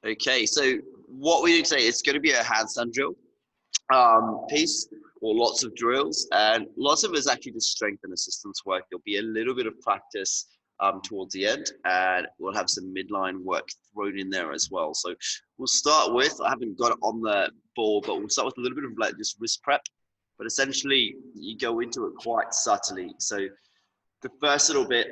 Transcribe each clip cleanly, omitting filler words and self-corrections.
Okay, so what we do today is going to be a handstand drill piece, or lots of drills, and lots of it is actually just strength and assistance work. There'll be a little bit of practice towards the end, and we'll have some midline work thrown in there as well. So we'll start with, I haven't got it on the board, but we'll start with a little bit of like just wrist prep, but essentially you go into it quite subtly. So the first little bit,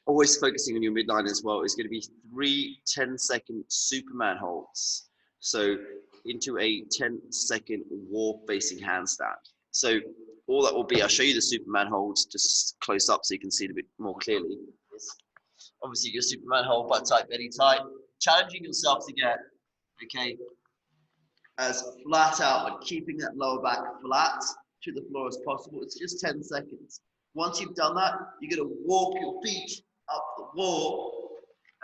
always focusing on your midline as well, is going to be 3 10-second Superman holds. So into a 10-second wall facing handstand. So all that will be, I'll show you the Superman holds just close up so you can see it a bit more clearly. Obviously your Superman hold, butt tight, belly tight, challenging yourself to get, okay, as flat out, but keeping that lower back flat to the floor as possible. It's just 10 seconds. Once you've done that, you're going to walk your feet up the wall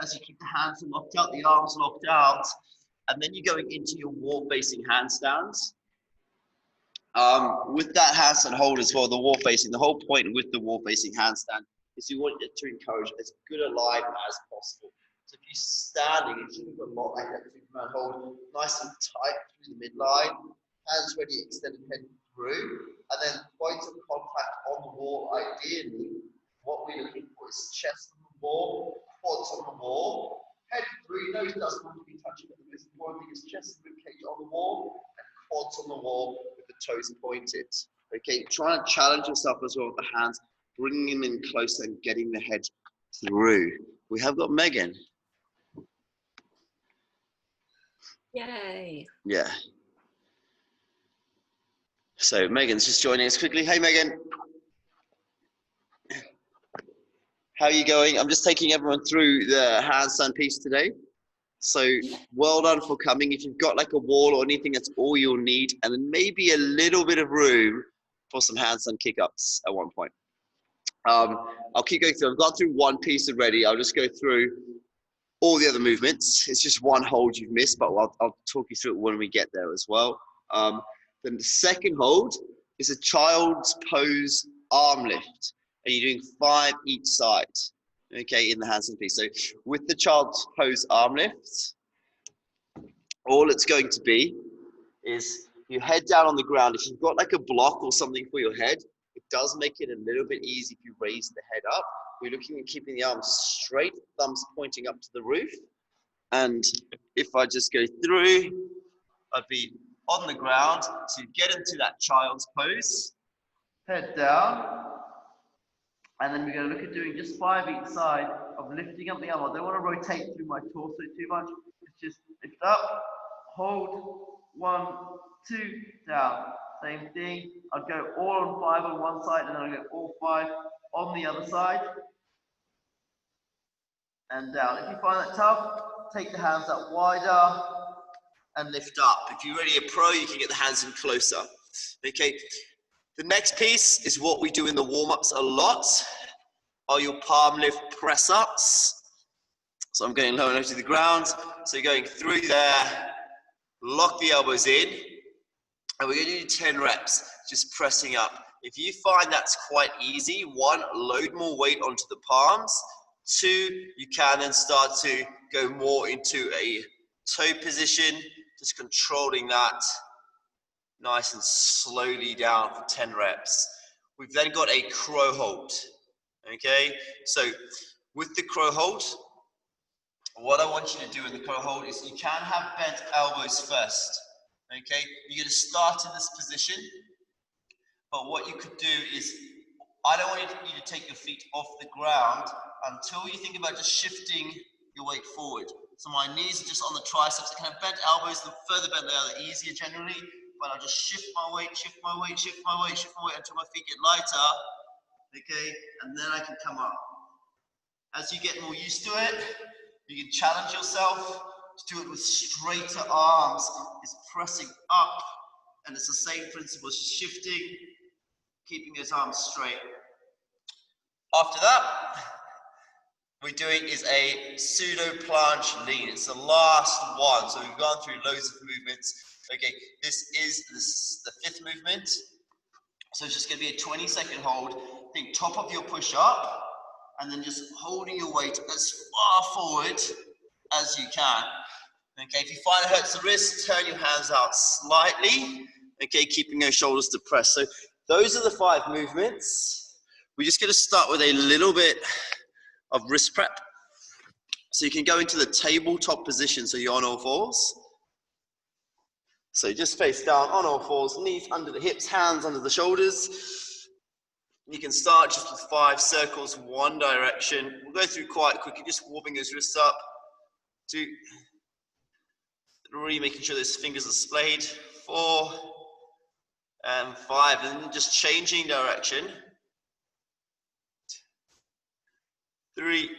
as you keep the hands locked out, the arms locked out, and then you're going into your wall-facing handstands. With that handstand hold as well, the wall-facing, the whole point with the wall-facing handstand is you want it to encourage as good a line as possible. So if you're standing, it should look a lot like that Superman hold, nice and tight through the midline, hands ready, extended head through, and then points of contact on the wall. Ideally, what we're looking for is chest on the wall, quads on the wall, head through, nose doesn't want to be touching, but the most important thing is chest and ribcage on the wall, and quads on the wall with the toes pointed. Okay, try and challenge yourself as well with the hands, bringing them in closer and getting the head through. We have got Megan. Yay. Yeah. So Megan's just joining us quickly. Hey, Megan. How are you going? I'm just taking everyone through the handstand piece today. So well done for coming. If you've got like a wall or anything, that's all you'll need. And then maybe a little bit of room for some handstand kick-ups at one point. I'll keep going through. I've gone through one piece already. I'll just go through all the other movements. It's just one hold you've missed, but I'll talk you through it when we get there as well. Then the second hold is a child's pose arm lift, and you're doing 5 each side, okay, in the handstand piece. So with the child's pose arm lift, all it's going to be is you head down on the ground. If you've got like a block or something for your head, it does make it a little bit easy if you raise the head up. We're looking at keeping the arms straight, thumbs pointing up to the roof. And if I just go through, I'd be on the ground to get into that child's pose, head down, and then we're going to look at doing just 5 each side of lifting up the arm. I don't want to rotate through my torso too much. It's just lift up, hold, 1, 2, down. Same thing. I'll go all on 5 on one side, and then I'll go all 5 on the other side. And down. If you find that tough, take the hands up wider and lift up. If you're already a pro, you can get the hands in closer. Okay. The next piece is what we do in the warm-ups a lot, are your palm lift press-ups. So I'm going low and low to the ground. So you're going through there, lock the elbows in, and we're going to do 10 reps, just pressing up. If you find that's quite easy, 1, load more weight onto the palms. 2, you can then start to go more into a toe position, just controlling that nice and slowly down for 10 reps. We've then got a crow hold, okay? So with the crow hold, what I want you to do in the crow hold is you can have bent elbows first, okay? You're gonna start in this position, but what you could do is, I don't want you to take your feet off the ground until you think about just shifting your weight forward. So my knees are just on the triceps, kind of bent elbows, the further bent they are, the easier generally, but I'll just shift my weight, shift my weight, shift my weight, shift my weight until my feet get lighter, okay, and then I can come up. As you get more used to it, you can challenge yourself to do it with straighter arms, is pressing up, and it's the same principle, it's just shifting, keeping those arms straight. After that, we're doing is a pseudo planche lean. It's the last one. So we've gone through loads of movements. Okay, this is the 5th movement. So it's just going to be a 20-second hold. Think top of your push-up, and then just holding your weight as far forward as you can. Okay, if you find it hurts the wrist, turn your hands out slightly. Okay, keeping those shoulders depressed. So those are the 5 movements. We're just going to start with a little bit of wrist prep. So you can go into the tabletop position, so you're on all fours. So just face down on all fours, knees under the hips, hands under the shoulders. You can start just with 5 circles, one direction. We'll go through quite quickly, just warming those wrists up. 2, 3, making sure those fingers are splayed. 4, and 5, and then just changing direction. 3,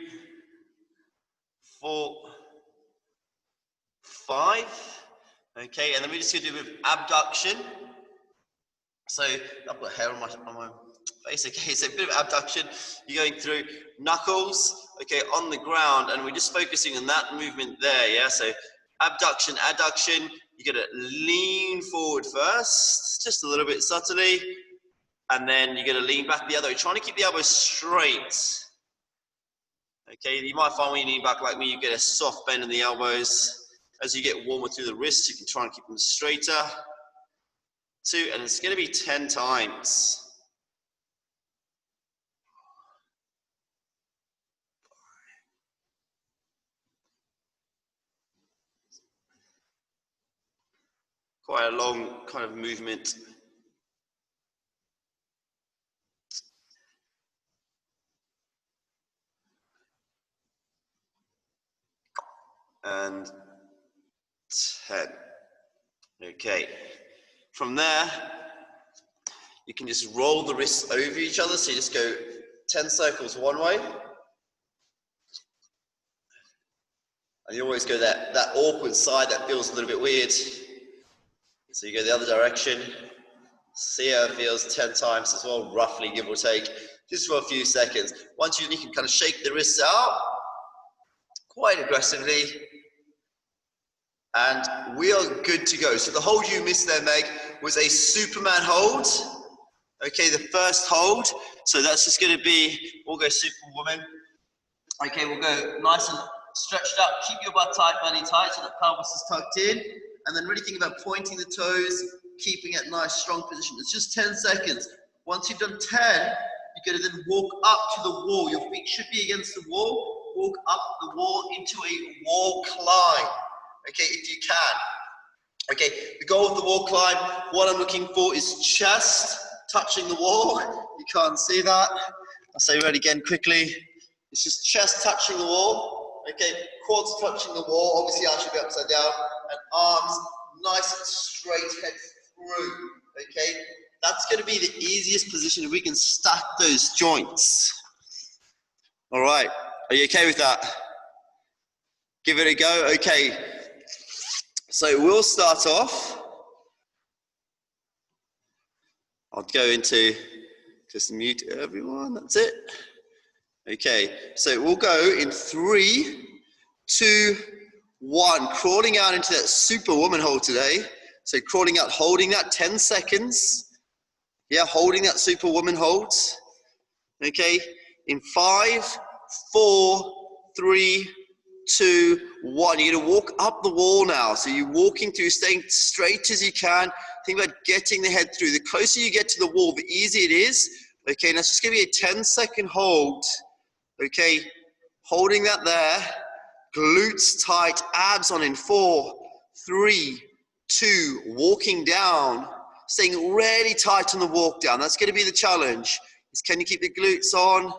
4, 5. Okay, and then we're just going to do with abduction. So I've got hair on my face. Okay, so a bit of abduction. You're going through knuckles, okay, on the ground, and we're just focusing on that movement there. Yeah, so abduction, adduction. You're going to lean forward first, just a little bit subtly, and then you're going to lean back the other way, trying to keep the elbows straight. Okay, you might find when you lean back like me, you get a soft bend in the elbows. As you get warmer through the wrists, you can try and keep them straighter. 2, and it's going to be 10 times. Quite a long kind of movement. And 10. Okay. From there, you can just roll the wrists over each other. So you just go 10 circles one way. And you always go that awkward side that feels a little bit weird. So you go the other direction. See how it feels 10 times as well, roughly, give or take, just for a few seconds. Once you can kind of shake the wrists out quite aggressively. And we are good to go. So the hold you missed there, Meg, was a Superman hold. Okay, the first hold. So that's just going to be, we'll go Superwoman. Okay, we'll go nice and stretched up. Keep your butt tight, belly tight, so the pelvis is tucked in. And then really think about pointing the toes, keeping it nice, strong position. It's just 10 seconds. Once you've done 10, you're going to then walk up to the wall. Your feet should be against the wall. Walk up the wall into a wall climb. Okay, if you can. Okay, the goal of the wall climb, what I'm looking for is chest touching the wall. You can't see that. I'll say that again quickly. It's just chest touching the wall. Okay, quads touching the wall. Obviously, I should be upside down. And arms nice and straight, head through. Okay, that's going to be the easiest position if we can stack those joints. All right, are you okay with that? Give it a go. Okay. So we'll start off. I'll go into, just mute everyone, that's it. Okay, so we'll go in 3, 2, 1. Crawling out into that Superwoman hold today. So crawling out, holding that 10 seconds. Yeah, holding that Superwoman hold. Okay, in 5, 4, 3, 2, 1. You're going to walk up the wall now. So you're walking through, staying straight as you can. Think about getting the head through. The closer you get to the wall, the easier it is. Okay, now it's just going to be a 10-second hold. Okay, holding that there. Glutes tight, abs on in 4, 3, 2, walking down. Staying really tight on the walk down. That's going to be the challenge. Is can you keep the glutes on?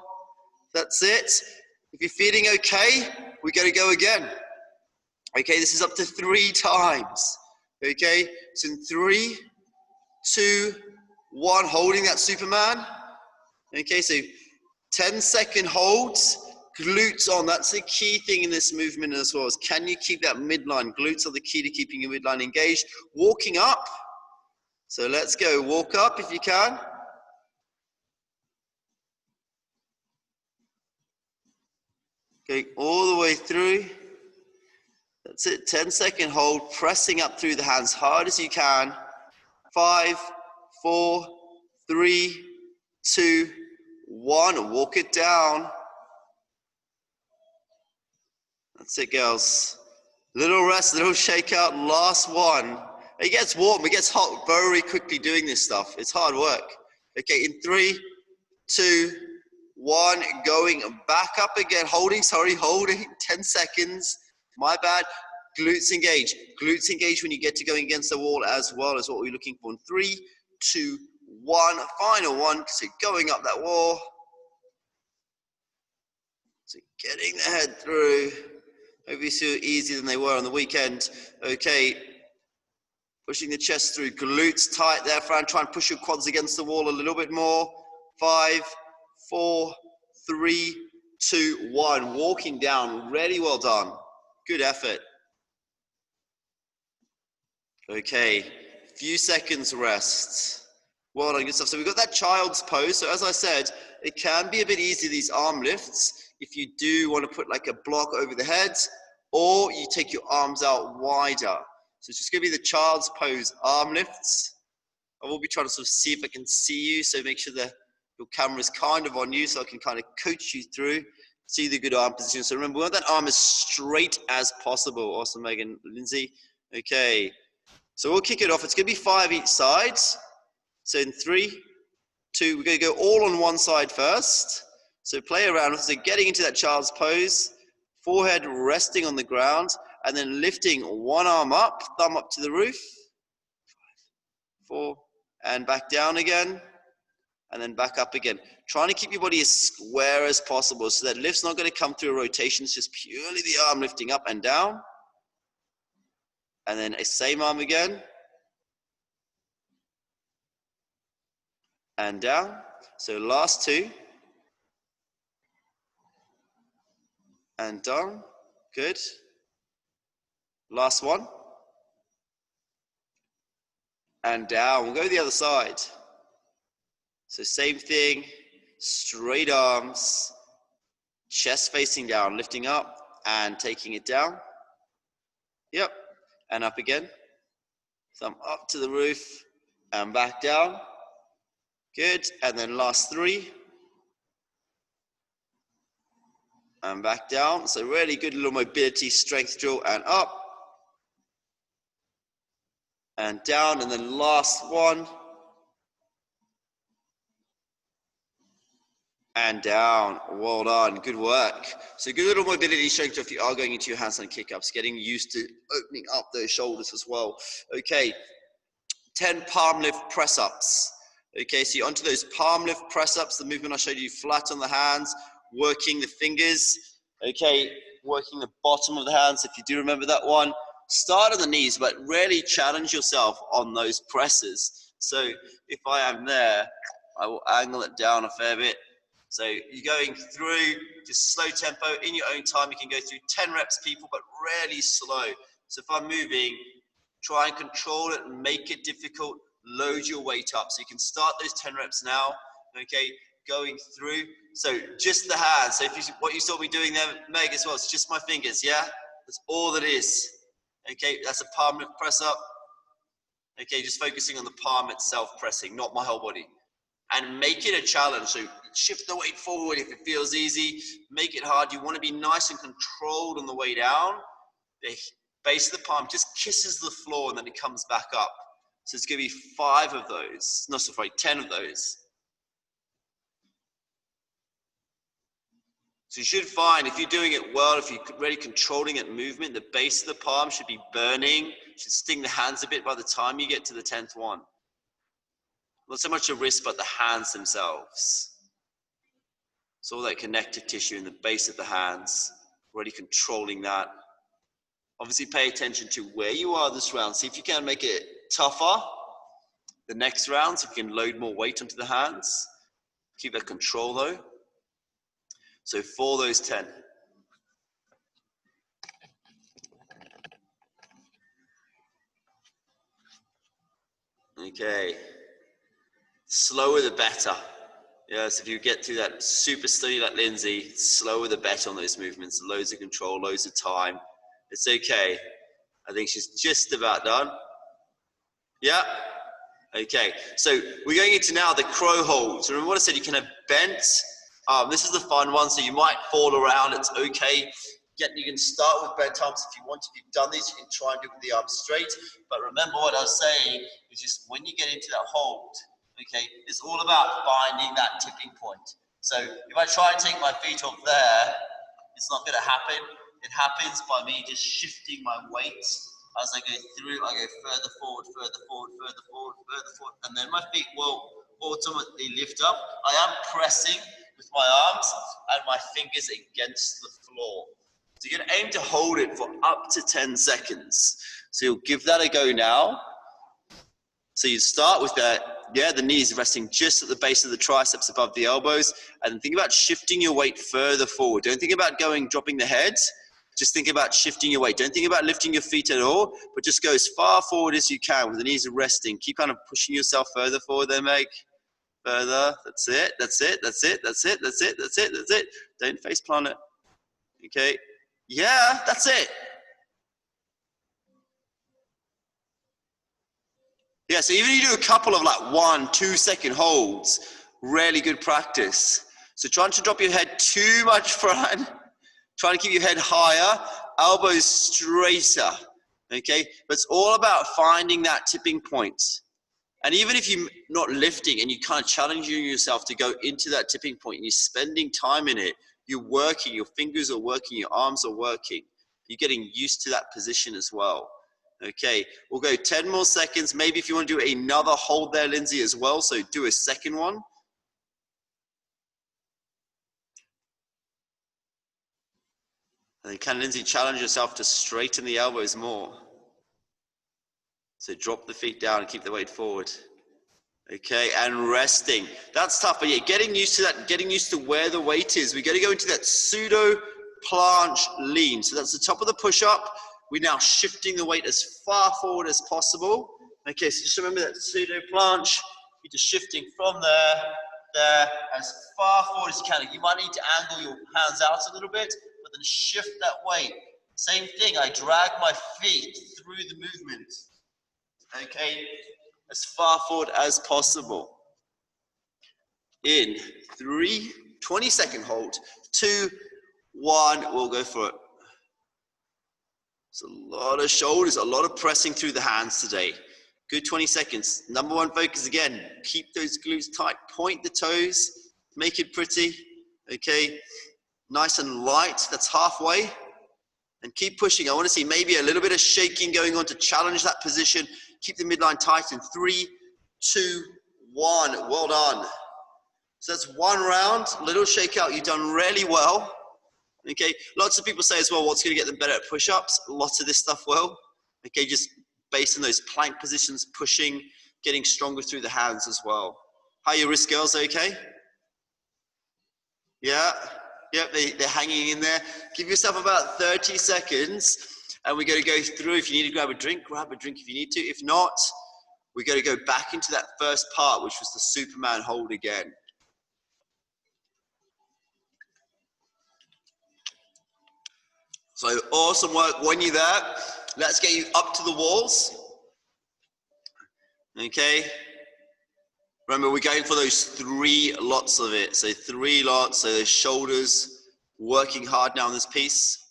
That's it. If you're feeling okay, we're going to go again. Okay, this is up to 3 times. Okay, so in 3, 2, 1, holding that Superman. Okay, so 10-second holds, glutes on. That's the key thing in this movement as well. Is can you keep that midline? Glutes are the key to keeping your midline engaged. Walking up. So let's go. Walk up if you can. Okay, all the way through. That's it. 10-second hold, pressing up through the hands hard as you can. 5, 4, 3, 2, 1. Walk it down. That's it, girls. Little rest, little shake out, last one. It gets warm, it gets hot very quickly doing this stuff. It's hard work. Okay, in 3, 2, 1, going back up again, holding, 10 seconds. My bad. Glutes engage. Glutes engage when you get to going against the wall as well as what we're looking for. In 3, 2, 1, final one. So going up that wall. So getting the head through. Hopefully so easier than they were on the weekend. Okay. Pushing the chest through. Glutes tight there, Fran. Try and push your quads against the wall a little bit more. 5, 4, 3, 2, 1. Walking down. Really well done. Good effort. Okay. Few seconds rest. Well done, good stuff. So we've got that child's pose. So as I said, it can be a bit easy, these arm lifts, if you do want to put like a block over the head, or you take your arms out wider. So it's just going to be the child's pose arm lifts. I will be trying to sort of see if I can see you, so make sure that your camera's kind of on you so I can kind of coach you through, see the good arm position. So remember, we want that arm as straight as possible. Awesome, Megan, Lindsay. Okay, so we'll kick it off. It's going to be 5 each side. So in 3, 2, we're going to go all on one side first. So play around, so getting into that child's pose, forehead resting on the ground, and then lifting one arm up, thumb up to the roof. 4, and back down again, and then back up again. Trying to keep your body as square as possible, so that lift's not going to come through a rotation, it's just purely the arm lifting up and down. And then a same arm again. And down. So last 2. And down. Good. Last one. And down. We'll go the other side. So same thing. Straight arms. Chest facing down. Lifting up and taking it down. Yep. And up again. Thumb up to the roof and back down. Good. And then last 3. And back down. So really good little mobility, strength drill, and up. And down. And then last one. And down. Well done. Good work. So good little mobility strength if you are going into your handstand kick-ups, getting used to opening up those shoulders as well. Okay. 10 palm lift press-ups. Okay, so you're onto those palm lift press-ups, the movement I showed you, flat on the hands, working the fingers, okay, working the bottom of the hands, if you do remember that one. Start on the knees, but really challenge yourself on those presses. So if I am there, I will angle it down a fair bit. So you're going through, just slow tempo, in your own time. You can go through 10 reps, people, but really slow. So if I'm moving, try and control it and make it difficult. Load your weight up. So you can start those 10 reps now, okay, going through. So just the hands. So if you, what you saw me doing there, Meg, as well, it's just my fingers, yeah? That's all that is. Okay, that's a palm lift press up. Okay, just focusing on the palm itself pressing, not my whole body. And make it a challenge. So shift the weight forward if it feels easy. Make it hard. You want to be nice and controlled on the way down. The base of the palm just kisses the floor and then it comes back up. So it's going to be 5 of those. No, sorry, 10 of those. So you should find, if you're doing it well, if you're really controlling it movement, the base of the palm should be burning, should sting the hands a bit by the time you get to the 10th one. Not so much the wrist, but the hands themselves. It's all that connective tissue in the base of the hands, really controlling that. Obviously pay attention to where you are this round. See if you can make it tougher the next round, so you can load more weight onto the hands. Keep that control though. So for those 10. Okay. Slower the better. Yes, if you get through that super study like Lindsay, slower the better on those movements. Loads of control, loads of time. It's okay. I think she's just about done. Yeah? Okay, so we're going into now the crow hold. So remember what I said, you can have bent. This is the fun one, so you might fall around, it's okay. Again, you can start with bent arms if you want. If you've done this, you can try and do it with the arms straight. But remember what I was saying is just when you get into that hold, okay, it's all about finding that tipping point. So if I try and take my feet off there, it's not going to happen. It happens by me just shifting my weight as I go through. I go further forward, further forward, further forward, further forward, and then my feet will automatically lift up. I am pressing with my arms and my fingers against the floor. So you're going to aim to hold it for up to 10 seconds. So you'll give that a go now. So you start with that, the knees resting just at the base of the triceps above the elbows, and think about shifting your weight further forward. Don't think about dropping the head. Just think about shifting your weight. Don't think about lifting your feet at all, but just go as far forward as you can with the knees resting. Keep kind of pushing yourself further forward there, Meg. Further. That's it. That's it. That's it. That's it. That's it. That's it. That's it. Don't face plant it. Okay. Yeah, that's it. Yeah, so even if you do a couple of like 1-2 second holds, really good practice. So trying to drop your head too much front, trying to keep your head higher, elbows straighter, okay? But it's all about finding that tipping point. And even if you're not lifting and you're kind of challenging yourself to go into that tipping point and you're spending time in it, you're working, your fingers are working, your arms are working. You're getting used to that position as well. Okay, we'll go 10 more seconds. Maybe if you want to do another hold there, Lindsay, as well. So do a second one. And then can Lindsay challenge yourself to straighten the elbows more? So drop the feet down and keep the weight forward. Okay, and resting. That's tough, but yeah, getting used to that, getting used to where the weight is. We're going to go into that pseudo planche lean. So that's the top of the push-up. We're now shifting the weight as far forward as possible. Okay, so just remember that pseudo planche. You're just shifting from there, as far forward as you can. You might need to angle your hands out a little bit, but then shift that weight. Same thing, I drag my feet through the movement. Okay, as far forward as possible. In 3, 20-second hold, 2, 1, we'll go for it. It's a lot of shoulders, a lot of pressing through the hands today. Good 20 seconds. Number one focus again, keep those glutes tight, point the toes, make it pretty, okay? Nice and light, that's halfway. And keep pushing. I want to see maybe a little bit of shaking going on to challenge that position. Keep the midline tight in 3, 2, 1. Well done. So that's one round, little shakeout. You've done really well. Okay, lots of people say as well, what's going to get them better at push-ups? Lots of this stuff will. Okay, just based on those plank positions, pushing, getting stronger through the hands as well. How are your wrist girls, okay? Yeah, yep, they're hanging in there. Give yourself about 30 seconds and we're going to go through. If you need to grab a drink if you need to. If not, we're going to go back into that first part, which was the Superman hold again. So awesome work. When you're there, let's get you up to the walls. Okay. Remember, we're going for those 3 lots of it. So 3 lots, so those shoulders working hard now on this piece.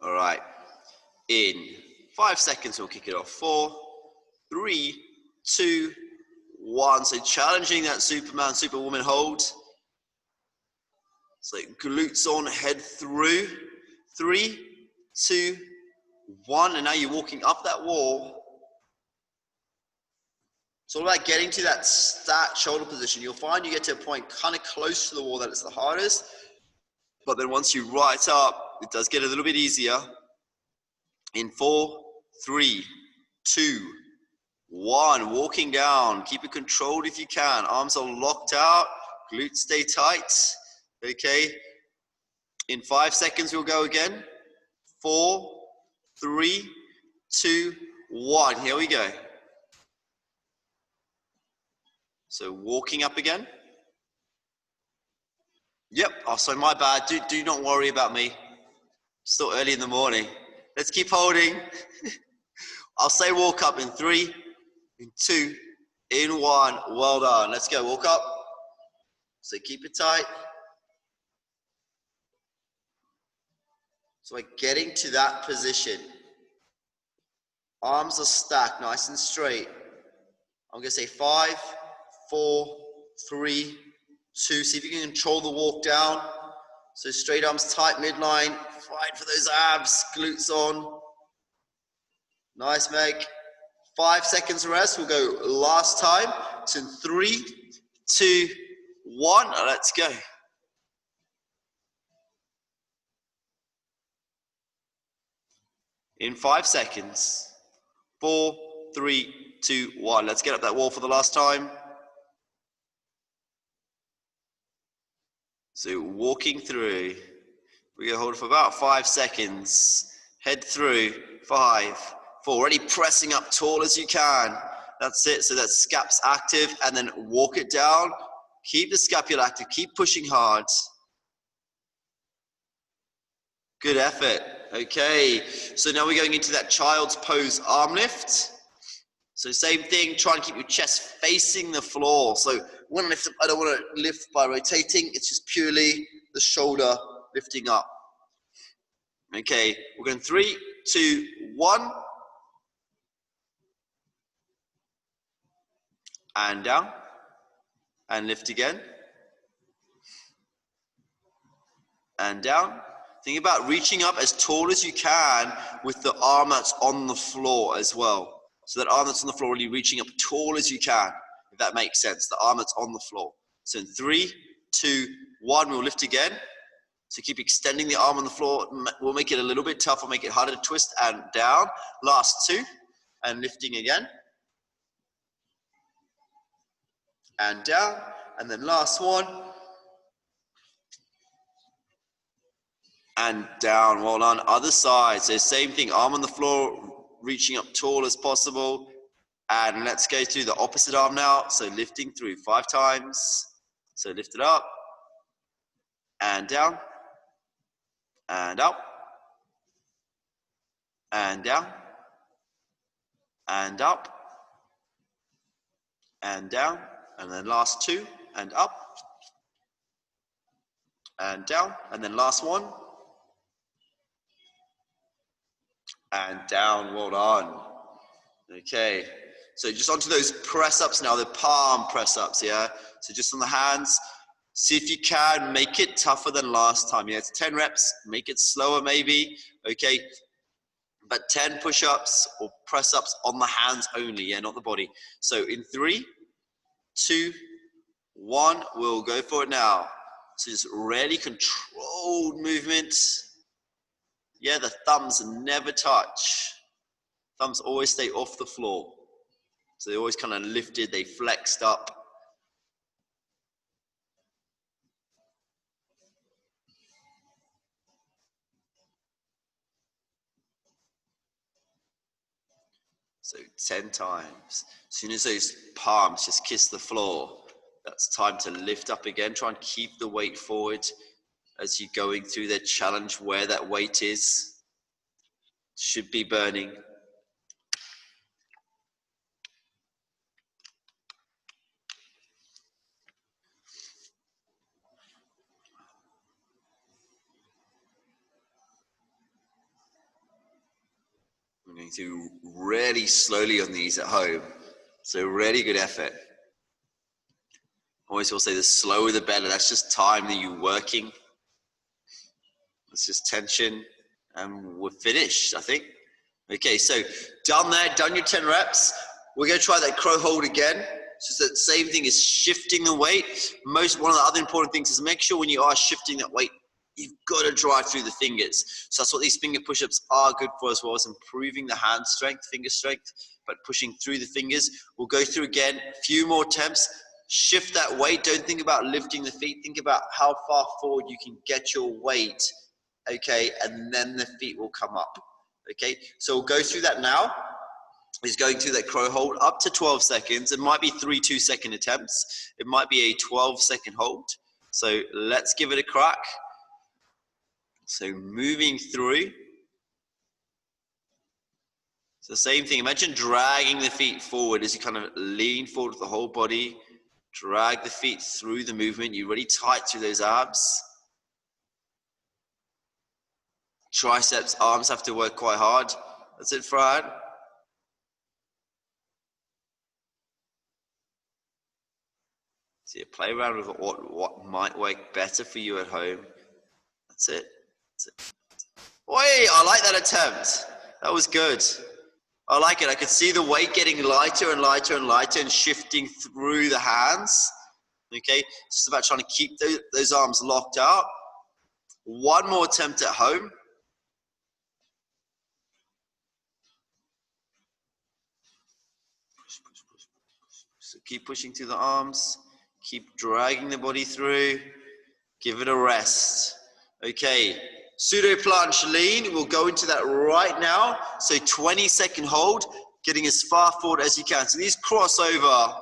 All right. In 5 seconds, we'll kick it off. 4, 3, 2, 1. So challenging that Superman, Superwoman hold. So glutes on, head through. 3, 2, 1. And now you're walking up that wall. It's all about getting to that stacked shoulder position. You'll find you get to a point kind of close to the wall that it's the hardest. But then once you rise up, it does get a little bit easier. In 4, 3, 2, 1. Walking down. Keep it controlled if you can. Arms are locked out. Glutes stay tight. Okay. In 5 seconds, we'll go again. 4, 3, 2, 1. Here we go. So walking up again. Yep. Oh, so my bad. Do not worry about me. Still early in the morning. Let's keep holding. I'll say walk up in 3, in 2, in 1. Well done. Let's go. Walk up. So keep it tight. So we're getting to that position. Arms are stacked, nice and straight. I'm going to say 5, 4, 3, 2. See if you can control the walk down. So straight arms tight midline. Fight for those abs, glutes on. Nice, Meg. 5 seconds rest. We'll go last time. So in 3, 2, 1. Let's go. In 5 seconds. 4, 3, 2, 1. Let's get up that wall for the last time. So walking through. We're going to hold it for about 5 seconds. Head through. 5, 4. Already pressing up tall as you can. That's it. So that's scaps active. And then walk it down. Keep the scapula active. Keep pushing hard. Good effort. Okay. So now we're going into that child's pose arm lift. So same thing. Try and keep your chest facing the floor. So when I lift up, I don't want to lift by rotating. It's just purely the shoulder lifting up. Okay. We're going 3, 2, 1. And down. And lift again. And down. Think about reaching up as tall as you can with the arm that's on the floor as well. So that arm that's on the floor, really reaching up tall as you can, if that makes sense. The arm that's on the floor. So in 3, 2, 1, we'll lift again. So keep extending the arm on the floor. We'll make it a little bit tougher, make it harder to twist, and down. Last 2, and lifting again. And down, and then last 1. And down, well done. Other side, so same thing, arm on the floor, reaching up tall as possible. And let's go to the opposite arm now. So lifting through 5 times. So lift it up, and down, and up, and down, and up, and down, and then last 2, and up, and down, and then last 1, and down. Well done. Okay, so just onto those press-ups now, the palm press-ups, yeah? So just on the hands, see if you can make it tougher than last time. Yeah, it's 10 reps, make it slower maybe, okay? But 10 push-ups or press-ups on the hands only, yeah, not the body. So in 3, 2, 1, we'll go for it now. So just really controlled movement. Yeah, the thumbs never touch. Thumbs always stay off the floor. So they always kind of lifted, they flexed up. So 10 times. As soon as those palms just kiss the floor, that's time to lift up again. Try and keep the weight forward as you're going through the challenge where that weight is. Should be burning. I'm going to really slowly on these at home. So really good effort. I always will say the slower the better. That's just time that you're working. It's just tension. And we're finished, I think. Okay, so done there, done your 10 reps. We're going to try that crow hold again. So the same thing is shifting the weight. One of the other important things is make sure when you are shifting that weight, you've got to drive through the fingers. So that's what these finger push-ups are good for as well, as improving the hand strength, finger strength, but pushing through the fingers. We'll go through again, a few more attempts. Shift that weight. Don't think about lifting the feet. Think about how far forward you can get your weight, okay? And then the feet will come up, okay? So we'll go through that now. Is going through that crow hold up to 12 seconds. It might be 3 2-second attempts. It might be a 12-second hold. So let's give it a crack. So moving through. So same thing. Imagine dragging the feet forward as you kind of lean forward with the whole body. Drag the feet through the movement. You're really tight through those abs. Triceps, arms have to work quite hard. That's it, Fran. So you play around with what might work better for you at home. That's it. That's it. Oi, I like that attempt. That was good. I like it. I could see the weight getting lighter and lighter and lighter and shifting through the hands. Okay, it's just about trying to keep those arms locked out. One more attempt at home. So keep pushing through the arms. Keep dragging the body through. Give it a rest. Okay, pseudo planche lean. We'll go into that right now. So 20-second hold, getting as far forward as you can. So these cross over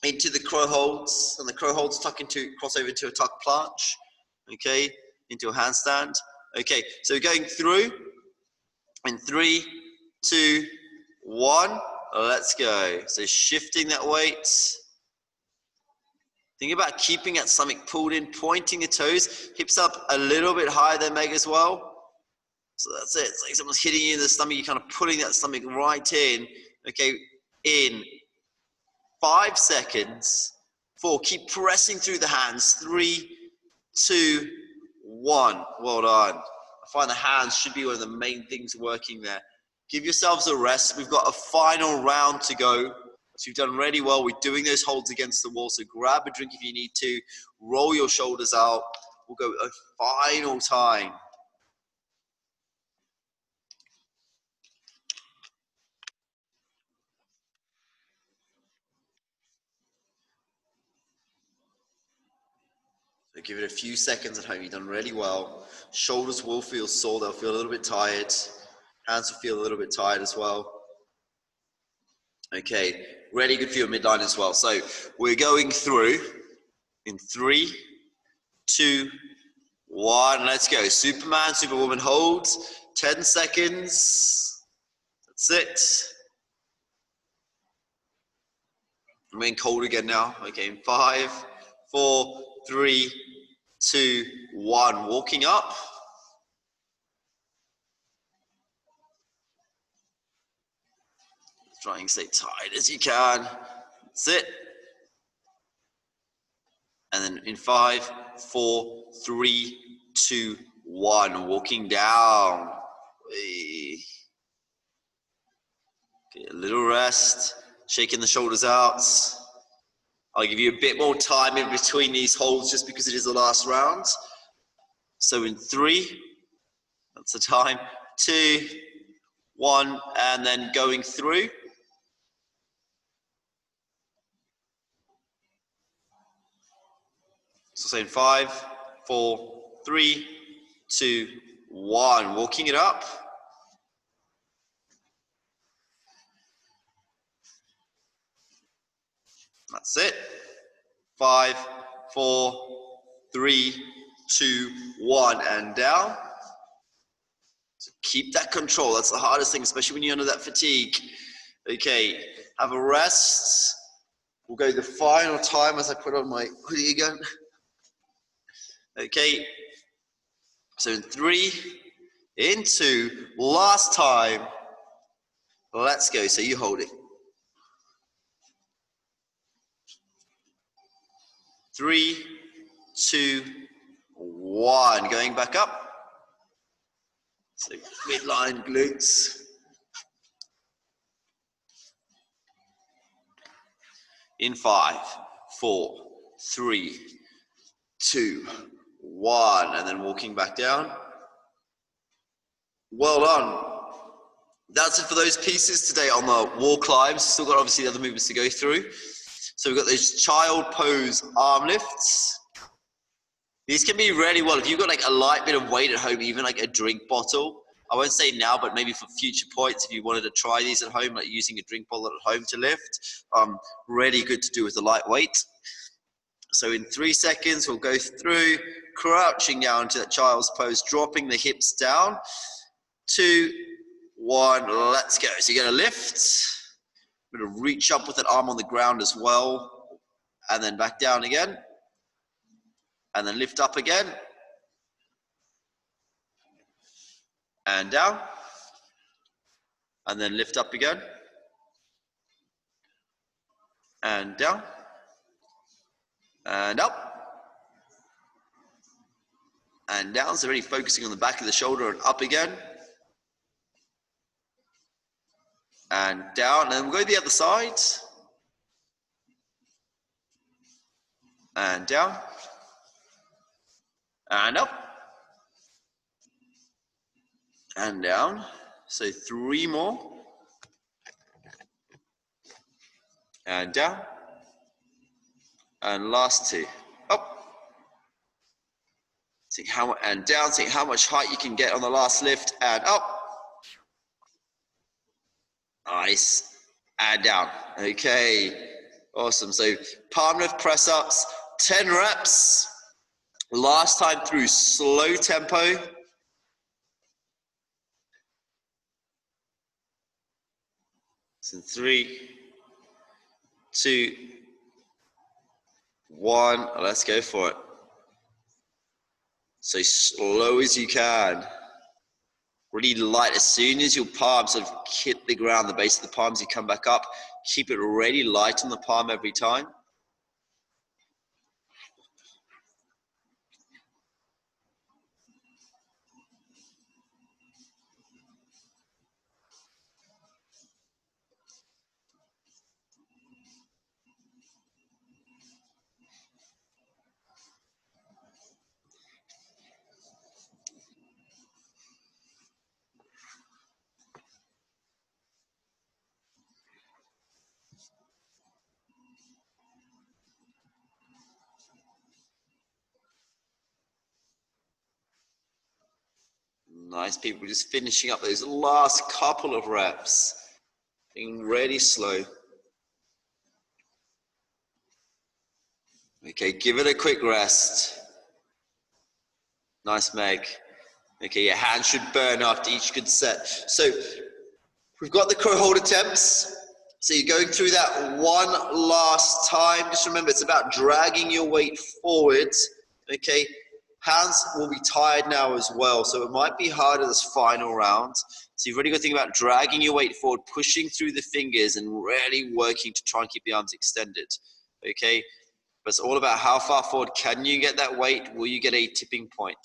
into the crow holds, and the crow holds cross over into a tuck planche. Okay, into a handstand. Okay, so going through in 3, 2, 1. Let's go. So shifting that weight. Think about keeping that stomach pulled in, pointing the toes, hips up a little bit higher than Meg as well. So that's it. It's like someone's hitting you in the stomach. You're kind of pulling that stomach right in. Okay, in 5 seconds. 4. Keep pressing through the hands. 3, 2, 1. Well done. I find the hands should be one of the main things working there. Give yourselves a rest. We've got a final round to go. So you've done really well. We're doing those holds against the wall. So grab a drink if you need to. Roll your shoulders out. We'll go a final time. So give it a few seconds at home. You've done really well. Shoulders will feel sore. They'll feel a little bit tired. Hands will feel a little bit tired as well. Okay, really good for your midline as well. So we're going through in 3, 2, 1. Let's go. Superman, Superwoman holds. 10 seconds. That's it. Remain cold again now. Okay, in 5, 4, 3, 2, 1. Walking up. Try and stay tight as you can. That's it. And then in 5, 4, 3, 2, 1. Walking down. Okay, a little rest. Shaking the shoulders out. I'll give you a bit more time in between these holds just because it is the last round. So in 3, that's the time. 2, 1, and then going through. So say in 5, 4, 3, 2, 1. Walking it up. That's it. 5, 4, 3, 2, 1, and down. So keep that control. That's the hardest thing, especially when you're under that fatigue. Okay, have a rest. We'll go the final time as I put on my hoodie again. Okay, so in 3, in 2, last time. Let's go. So you hold it. 3, 2, 1. Going back up. So midline glutes. In 5, 4, 3, 2, 1. And then walking back down. Well done. That's it for those pieces today on the wall climbs. Still got obviously the other movements to go through. So we've got those child pose arm lifts. These can be really well, if you've got like a light bit of weight at home, even like a drink bottle. I won't say now, but maybe for future points, if you wanted to try these at home, like using a drink bottle at home to lift, really good to do with the light weight. So in 3 seconds, we'll go through, crouching down to that child's pose, dropping the hips down. 2, 1, let's go. So you're gonna lift. I'm gonna reach up with that arm on the ground as well. and then back down again, and then lift up again, and down, and then lift up again, and down, and up, and down. So really focusing on the back of the shoulder, and up again, and down, and then we'll go to the other side, and down, and up, and down. So 3 more, and down, and last 2, up, see how, and down, see how much height you can get on the last lift, and up, nice, and down. Okay, awesome. So palm lift press ups, 10 reps, last time through slow tempo. So 3, 2, 1, let's go for it. So slow as you can. Really light. As soon as your palms sort of hit the ground, the base of the palms, you come back up. Keep it really light on the palm every time. Nice, people, just finishing up those last couple of reps. Being really slow. Okay, give it a quick rest. Nice, Meg. Okay, your hands should burn after each good set. So we've got the crow hold attempts. So you're going through that one last time. Just remember, it's about dragging your weight forward. Okay, hands will be tired now as well, so it might be harder this final round. So you've really got to think about dragging your weight forward, pushing through the fingers, and really working to try and keep the arms extended. Okay, but it's all about how far forward can you get that weight? Will you get a tipping point?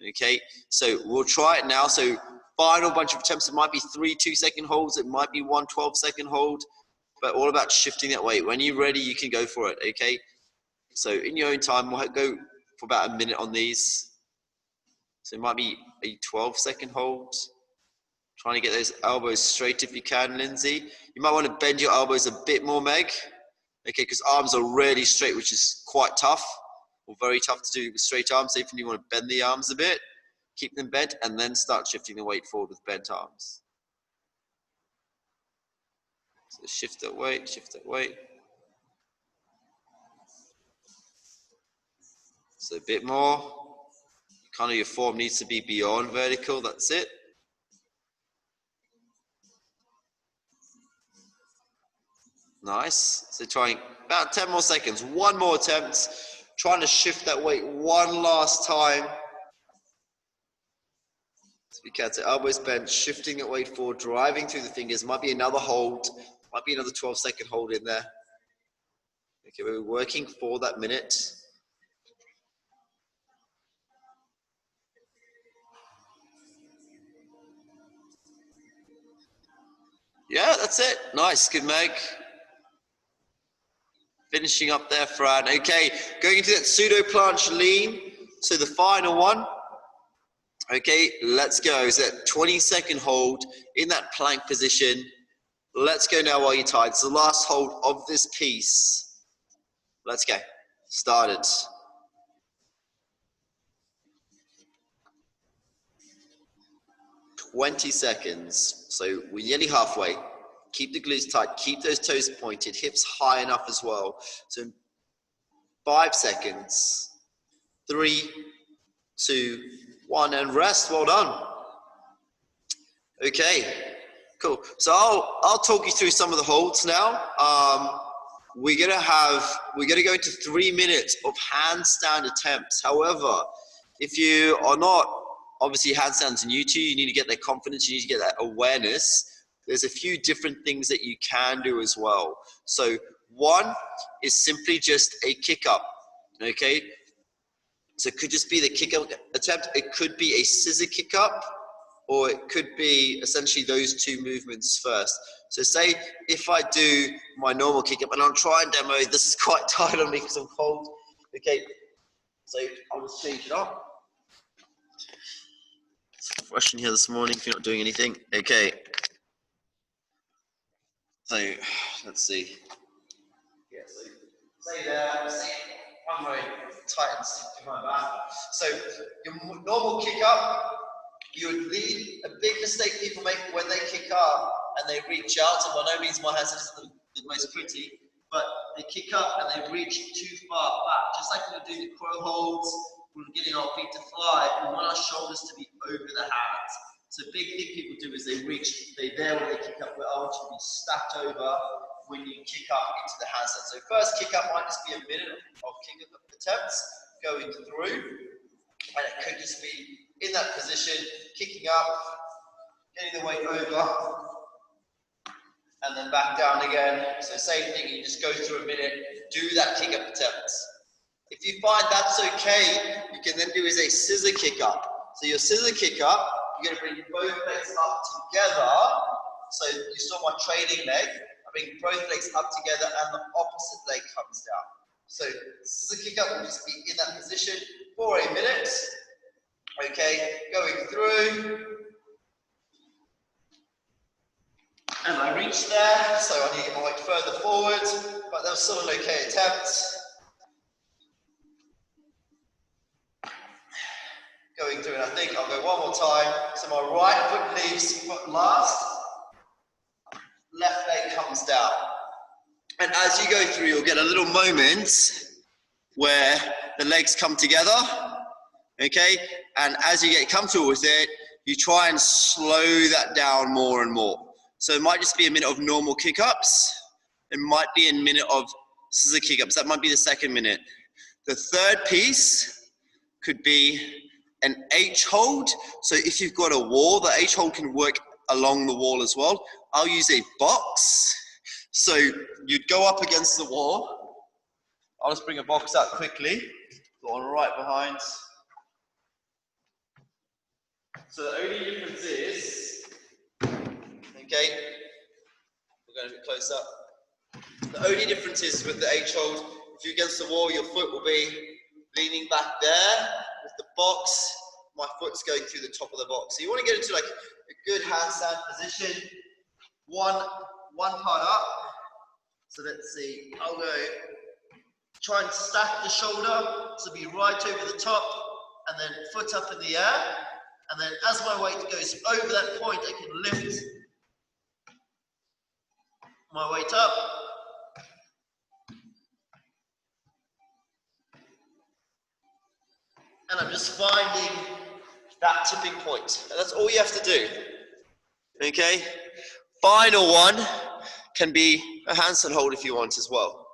Okay, so we'll try it now. So final bunch of attempts. It might be 3 2-second holds. It might be 1 12-second hold, but all about shifting that weight. When you're ready, you can go for it. Okay, so in your own time, we'll go for about a minute on these. So it might be a 12-second hold. Trying to get those elbows straight if you can, Lindsay. You might want to bend your elbows a bit more, Meg. Okay, because arms are really straight, which is quite tough, or very tough to do with straight arms. So if you want to bend the arms a bit, keep them bent, and then start shifting the weight forward with bent arms. So shift that weight, shift that weight. So a bit more. Kind of your form needs to be beyond vertical, that's it. Nice. So trying about 10 more seconds. 1 more attempt. Trying to shift that weight one last time. So we can, so elbows bent, shifting that weight forward, driving through the fingers. Might be another hold. Might be another 12-second hold in there. Okay, we're working for that minute. Yeah, that's it. Nice. Good, Meg. Finishing up there, Fran. Okay, going into that pseudo planche lean. So the final one. Okay, let's go. So that 20-second hold in that plank position. Let's go now while you're tired. It's the last hold of this piece. Let's go. Started. "20 seconds. So we're nearly halfway. Keep the glutes tight. Keep those toes pointed. Hips high enough as well. So 5 seconds. 3, 2, 1, and rest. Well done. Okay, cool. So I'll talk you through some of the holds now. we're gonna go into 3 minutes of handstand attempts. However, if you are not, obviously handstands new to you, you need to get that confidence, you need to get that awareness. There's a few different things that you can do as well. So one is simply just a kick up, okay? So it could just be the kick up attempt, it could be a scissor kick up, or it could be essentially those two movements first. So say if I do my normal kick up, and I'll try and demo, this is quite tight on me because I'm cold. Okay, so I'll just change it up. It's fresh in here this morning if you're not doing anything. Okay, so let's see. Yeah, so say there, see, I'm very tight and stiff in my back. So your normal kick up, you would lead. A big mistake people make when they kick up and they reach out, and by no means my hands is the most pretty, but they kick up and they reach too far back. Just like when we do the crow holds, we're getting our feet to fly, we want our shoulders to be over the hands. So a big thing people do is they reach, they there when they kick up, but I want you to be stacked over when you kick up into the handstand. So first kick up might just be a minute of kick up attempts going through, and it could just be in that position, kicking up, getting the weight over, and then back down again. So same thing, you just go through a minute, do that kick up attempts. If you find that's okay, you can then do is a scissor kick up. So your scissor kick up, you're going to bring both legs up together. So you saw my trailing leg, I bring both legs up together and the opposite leg comes down. So scissor kick up will just be in that position for a minute. Okay, going through. And I reached there, so I need to get my weight further forward, but that was still an okay attempt. Going through, and I think I'll go one more time. So my right foot leaves foot last, left leg comes down. And as you go through, you'll get a little moment where the legs come together, okay? And as you get comfortable with it, you try and slow that down more and more. So it might just be a minute of normal kick-ups. It might be a minute of scissor kick-ups. That might be the second minute. The third piece could be an H hold. So if you've got a wall, the H hold can work along the wall as well. I'll use a box. So you'd go up against the wall. I'll just bring a box out quickly. Go on right behind. So the only difference is, okay, we're going a bit close up. The only difference is with the H hold, if you're against the wall, your foot will be leaning back there. With the box, my foot's going through the top of the box. So you want to get into like a good handstand position. One part up. So let's see, I'll go, try and stack the shoulder, so be right over the top, and then foot up in the air. And then as my weight goes over that point, I can lift my weight up. And I'm just finding that tipping point. And that's all you have to do. Okay? Final one can be a handstand hold if you want as well.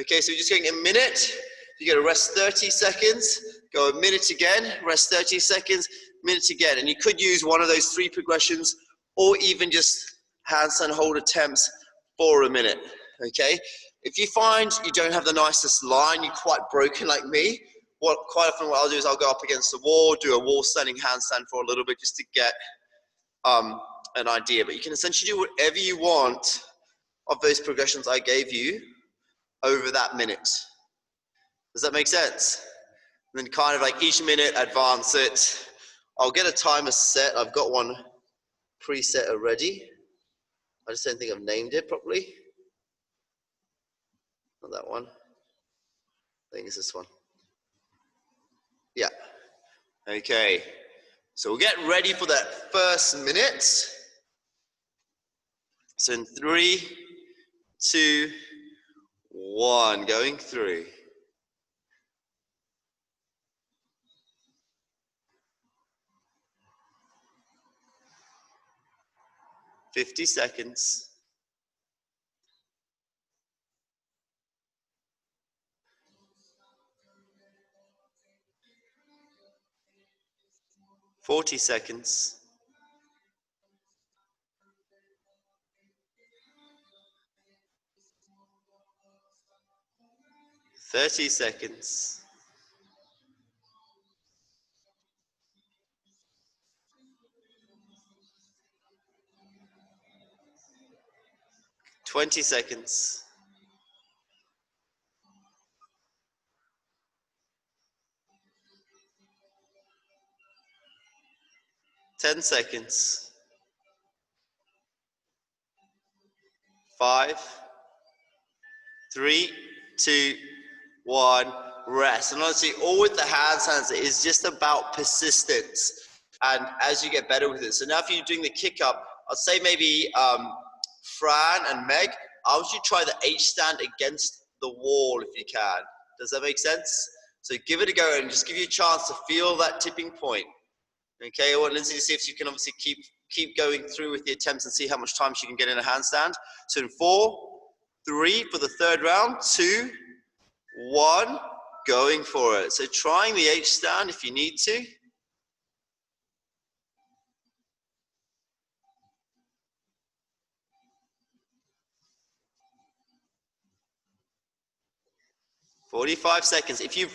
Okay, so you're just going a minute. You're going to rest 30 seconds. Go a minute again, rest 30 seconds, minute again. And you could use one of those three progressions or even just handstand hold attempts for a minute. Okay? If you find you don't have the nicest line, you're quite broken like me, quite often what I'll do is I'll go up against the wall, do a wall standing handstand for a little bit just to get an idea. But you can essentially do whatever you want of those progressions I gave you over that minute. Does that make sense? And then kind of like each minute, advance it. I'll get a timer set. I've got one preset already. I just don't think I've named it properly. Not that one. I think it's this one. Yeah. Okay. So we'll get ready for that first minute. So in 3, 2, 1, going through. 50 seconds. 40 seconds. 30 seconds. 20 seconds. 10 seconds. 5, 3, 2, 1, rest. And honestly, all with the handstands is just about persistence. And as you get better with it. So now if you're doing the kick up, I'd say maybe Fran and Meg, I want you to try the H stand against the wall if you can. Does that make sense? So give it a go and just give you a chance to feel that tipping point. Okay, I want Lindsay to see if she can obviously keep going through with the attempts and see how much time she can get in a handstand. So in 4, 3 for the third round, 2, 1, going for it. So trying the H stand if you need to. "45 seconds. If you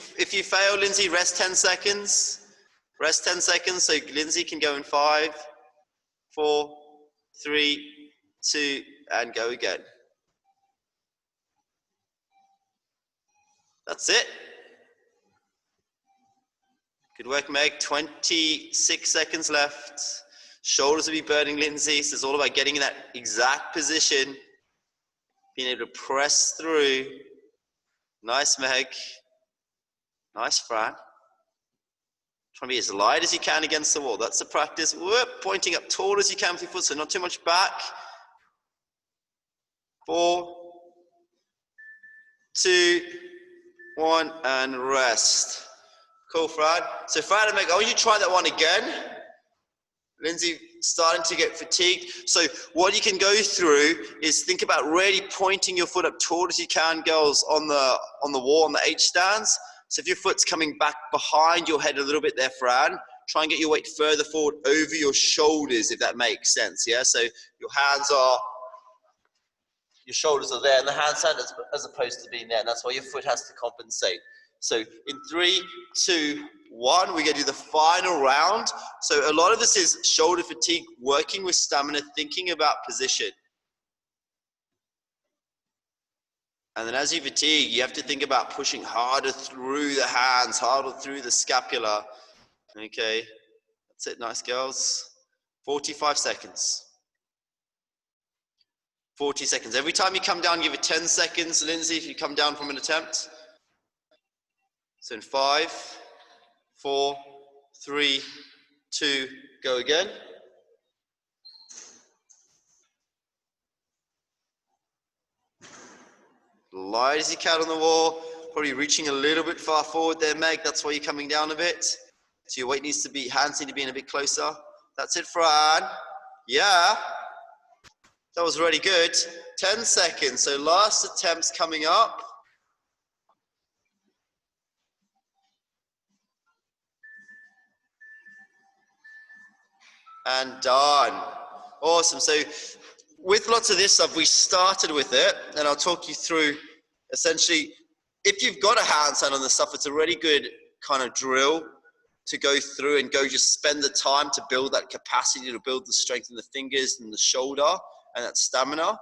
fail, Lindsay, rest 10 seconds. Rest 10 seconds so Lindsay can go in 5, 4, 3, 2, and go again. That's it. Good work, Meg. 26 seconds left. Shoulders will be burning, Lindsay. So it's all about getting in that exact position, being able to press through. Nice, Meg. Nice, Fran. Try to be as light as you can against the wall. That's the practice. Whoop, pointing up tall as you can with your foot, so not too much back. 4, 2, 1, and rest. Cool, Fran. So Fran and Meg, I want you to try that one again. Lindsay starting to get fatigued. So what you can go through is think about really pointing your foot up tall as you can, girls, on the wall, on the H stands. So if your foot's coming back behind your head a little bit there, Fran, try and get your weight further forward over your shoulders, if that makes sense, yeah? So your shoulders are there, and the handstand as opposed to being there, and that's why your foot has to compensate. So in 3, 2, 1, we're going to do the final round. So a lot of this is shoulder fatigue, working with stamina, thinking about position. And then as you fatigue, you have to think about pushing harder through the hands, harder through the scapula. Okay, that's it, nice girls. 45 seconds. 40 seconds. Every time you come down, give it 10 seconds, Lindsay, if you come down from an attempt. So in 5, 4, 3, 2, go again. Light as you can on the wall, probably reaching a little bit far forward there, Meg. That's why you're coming down a bit. So your weight needs to be, hands need to be in a bit closer. That's it, Fran. Yeah. That was really good. 10 seconds. So last attempts coming up. And done. Awesome. So with lots of this stuff, we started with it, and I'll talk you through essentially, if you've got a handstand on this stuff, it's a really good kind of drill to go through and go just spend the time to build that capacity, to build the strength in the fingers and the shoulder and that stamina.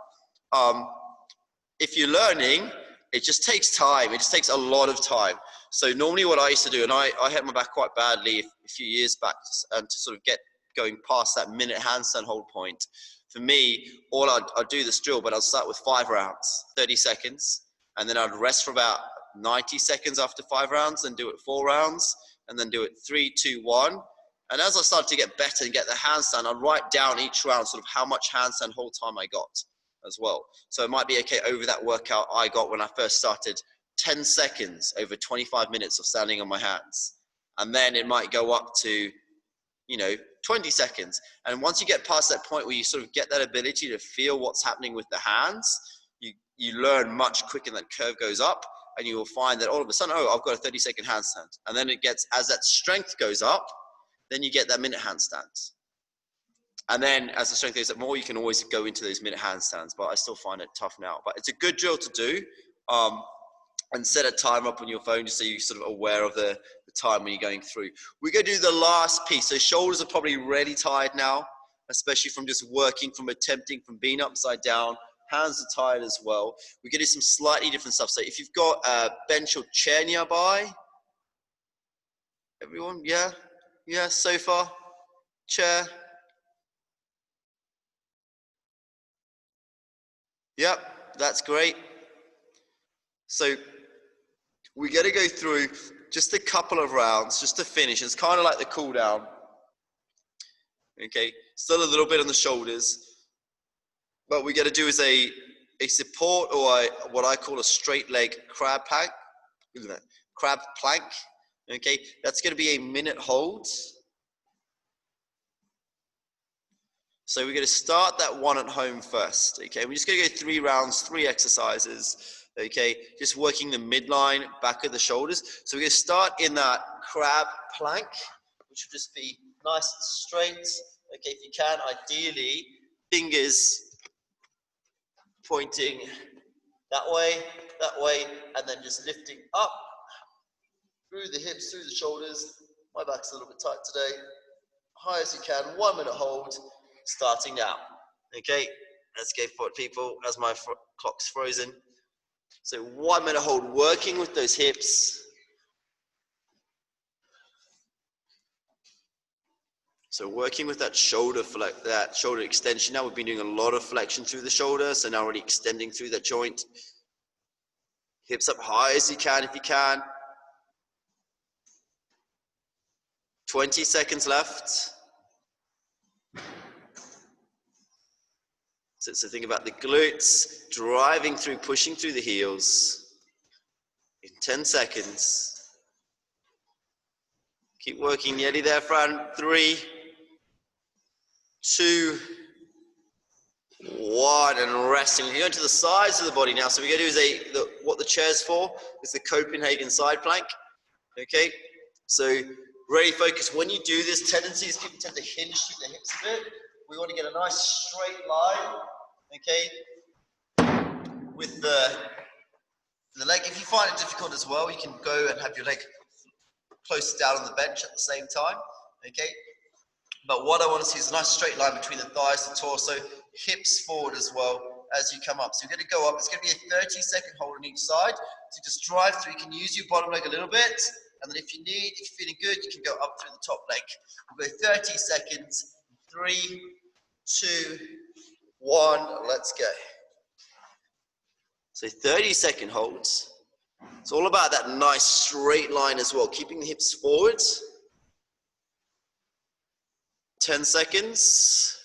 If you're learning, it just takes time. It just takes a lot of time. So normally what I used to do, and I hurt my back quite badly a few years back, and to sort of get going past that minute handstand hold point. For me, I'd do this drill, but I'd start with 5 rounds, 30 seconds, and then I'd rest for about 90 seconds after 5 rounds, and do it 4 rounds, and then do it 3, 2, 1. And as I started to get better and get the handstand, I'd write down each round sort of how much handstand hold time I got as well. So it might be, okay, over that workout I got when I first started, 10 seconds over 25 minutes of standing on my hands. And then it might go up to, 20 seconds. And once you get past that point where you sort of get that ability to feel what's happening with the hands, you learn much quicker, and that curve goes up, and you will find that all of a sudden, oh, I've got a 30-second handstand. And then it gets, as that strength goes up, then you get that minute handstands. And then as the strength goes up more, you can always go into those minute handstands, but I still find it tough now. But it's a good drill to do. And set a timer up on your phone just so you're sort of aware of the time when you're going through. We're going to do the last piece. So shoulders are probably really tired now, especially from just working, from attempting, from being upside down. Hands are tired as well. We're going to do some slightly different stuff. So if you've got a bench or chair nearby, everyone, yeah, sofa, chair. Yep, that's great. So we're going to go through just a couple of rounds just to finish. It's kind of like the cool down. Okay, still a little bit on the shoulders. What we're going to do is a support, or what I call a straight leg crab plank. Okay, that's going to be a minute hold. So we're going to start that one at home first. Okay, we're just going to go 3 rounds, 3 exercises. Okay, just working the midline, back of the shoulders. So we're going to start in that crab plank, which will just be nice and straight. Okay, if you can, ideally, fingers pointing that way, and then just lifting up through the hips, through the shoulders. My back's a little bit tight today. High as you can, 1 minute hold, starting now. Okay, let's go for it, people, as my clock's frozen. So 1 minute hold, working with those hips. So working with that shoulder extension. Now we've been doing a lot of flexion through the shoulder, so now really extending through that joint. Hips up high as you can if you can. 20 seconds left. So think about the glutes, driving through, pushing through the heels. In 10 seconds. Keep working, nearly there, Fran. 3, 2, 1, and resting. We're going to the sides of the body now. So we're going to do what the chair's for is the Copenhagen side plank. Okay, so really focus. When you do this, tendencies, people tend to hinge through the hips a bit. We want to get a nice straight line, okay, with the leg. If you find it difficult as well, you can go and have your leg close down on the bench at the same time, okay? But what I want to see is a nice straight line between the thighs, the torso, hips forward as well as you come up. So you're going to go up. It's going to be a 30-second hold on each side. So just drive through. You can use your bottom leg a little bit, and then if you're feeling good, you can go up through the top leg. We'll go 30 seconds. 3, 2, 1. Let's go. So 30-second holds. It's all about that nice straight line as well, keeping the hips forward. 10 seconds.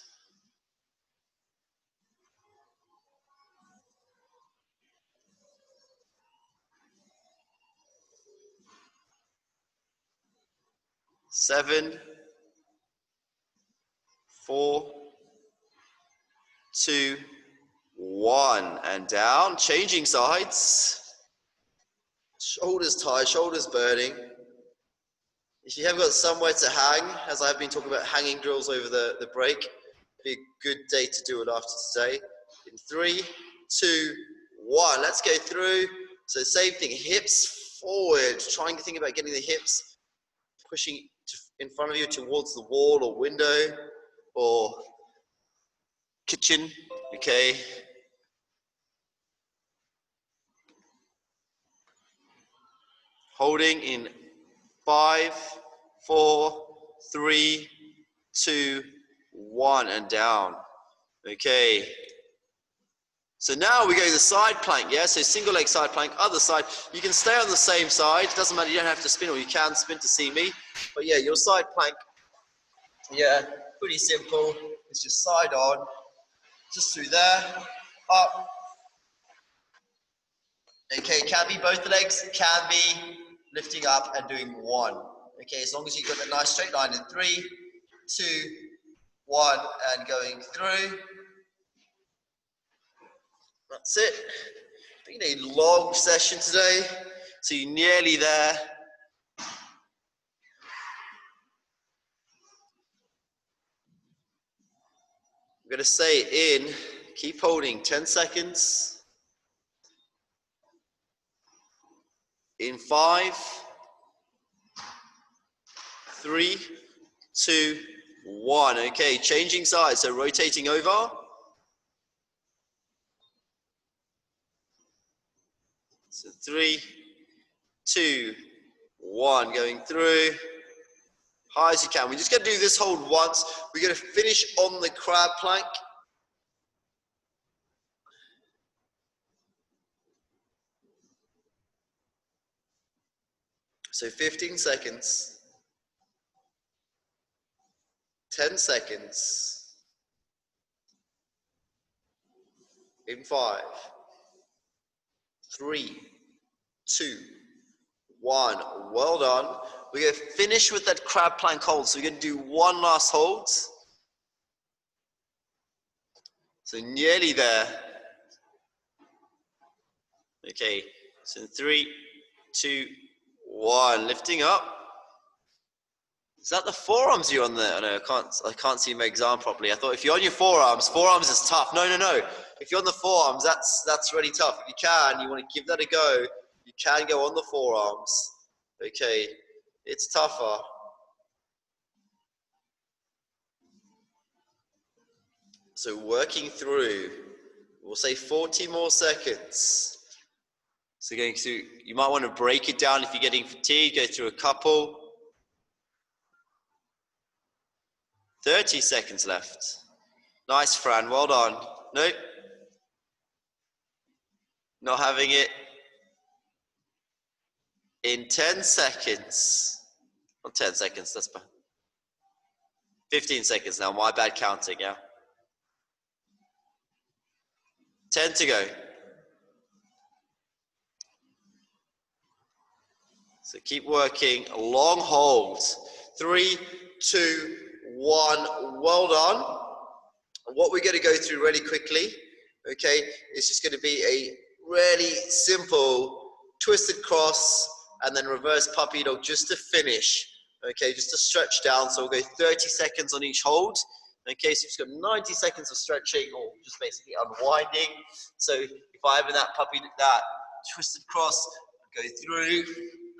7, 4, 2, 1, and down. Changing sides. Shoulders tight, shoulders burning. If you haven't got somewhere to hang, as I've been talking about hanging drills over the break, it'd be a good day to do it after today. In 3, 2, 1, let's go through. So same thing, hips forward. Trying to think about getting the hips pushing in front of you towards the wall or window or kitchen, okay? Holding in 5, 4, 3, 2, 1, and down. Okay. So now we go to the side plank, yeah? So single leg side plank, other side. You can stay on the same side. It doesn't matter, you don't have to spin, or you can spin to see me. But yeah, your side plank, yeah, pretty simple. It's just side on, just through there, up. Okay, can be both the legs, can be lifting up and doing 1. Okay, as long as you've got that nice straight line in 3, 2, 1, and going through. That's it. Been a long session today, so you're nearly there. We're gonna say in, keep holding 10 seconds. In 5, 3, 2, 1. Okay, changing sides, so rotating over. So 3, 2, 1, going through. High as you can. We're just gonna do this hold once. We're gonna finish on the crab plank. So 15 seconds, 10 seconds, in 5, 3, 2, 1. Well done. We're going to finish with that crab plank hold. So we're going to do one last hold. So nearly there. Okay, so 3, 2, 1. Lifting up. Is that the forearms you're on there? Oh, no, I can't see my exam properly. I thought if you're on your forearms is tough. No. If you're on the forearms, that's really tough. If you can, you want to give that a go, you can go on the forearms. Okay, it's tougher. So working through, we'll say 40 more seconds. So going through, you might want to break it down if you're getting fatigued, go through a couple. 30 seconds left. Nice, Fran, well done. Nope. Not having it. In 10 seconds. Not 10 seconds, that's bad. 15 seconds now, my bad counting, yeah. 10 to go. So keep working, long hold. 3, 2, 1, well done. What we're going to go through really quickly, okay, is just going to be a really simple twisted cross and then reverse puppy dog just to finish, okay, just to stretch down. So we'll go 30 seconds on each hold. Okay, so we've got 90 seconds of stretching or just basically unwinding. So if I have that twisted cross, go through,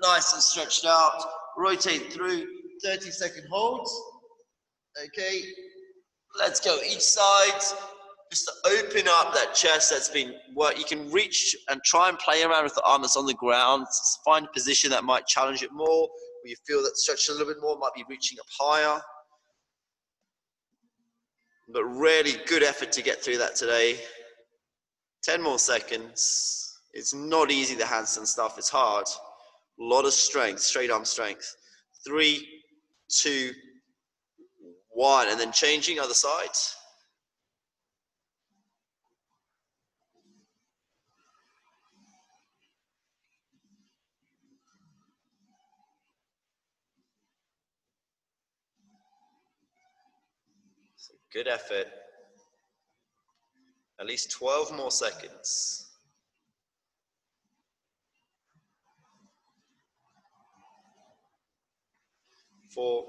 nice and stretched out, rotate through, 30-second holds. Okay, let's go each side, just to open up that chest that's been worked. You can reach and try and play around with the arm that's on the ground. Find a position that might challenge it more, where you feel that stretch a little bit more, might be reaching up higher. But really good effort to get through that today. 10 more seconds. It's not easy, the handstand stuff, it's hard. A lot of strength, straight arm strength. 3, 2, 1, and then changing other side. So good effort. At least 12 more seconds. 4.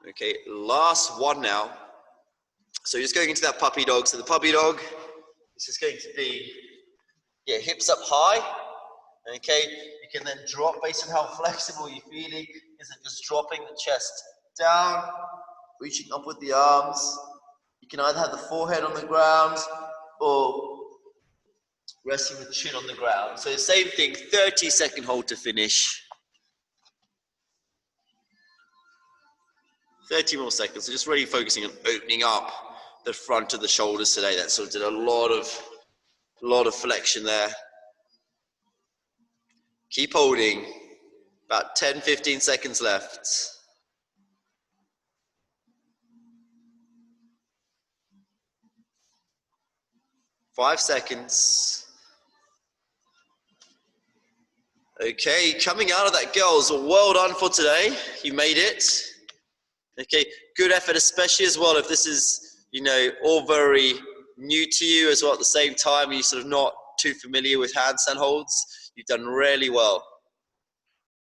Okay, last one now. So you're just going into that puppy dog. So the puppy dog is just going to be, hips up high. Okay, you can then drop based on how flexible you're feeling. Is it just dropping the chest down, reaching up with the arms? You can either have the forehead on the ground or resting the chin on the ground. So the same thing, 30-second hold to finish. 30 more seconds. So just really focusing on opening up the front of the shoulders today. That sort of did a lot of flexion there. Keep holding. About 10, 15 seconds left. 5 seconds. Okay, coming out of that, girls, well done for today. You made it. Okay, good effort, especially as well if this is, all very new to you as well at the same time, and you're sort of not too familiar with handstand holds. You've done really well.